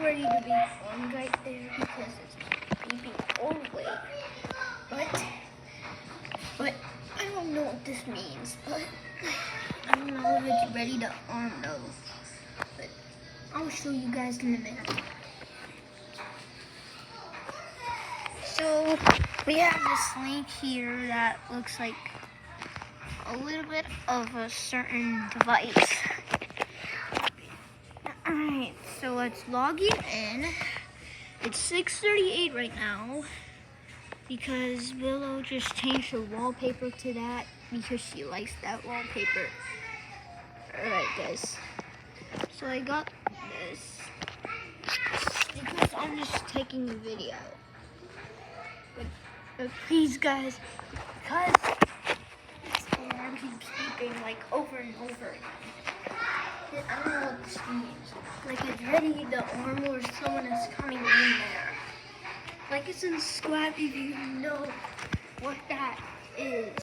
ready to be on right there because it's beeping all the way. But I don't know what this means. But I don't know if it's ready to arm though. But I'll show you guys in a minute. So we have this link here that looks like a little bit of a certain device. Alright, so let's log it in. It's 6:38 right now because Willow just changed her wallpaper to that because she likes that wallpaper. Alright guys, so I got this because I'm just taking the video. But please guys, because this alarm keeps beeping like over and over again. I don't know what this means. Like it's ready to arm or someone is coming in there. Like it's in Squad if you know what that is.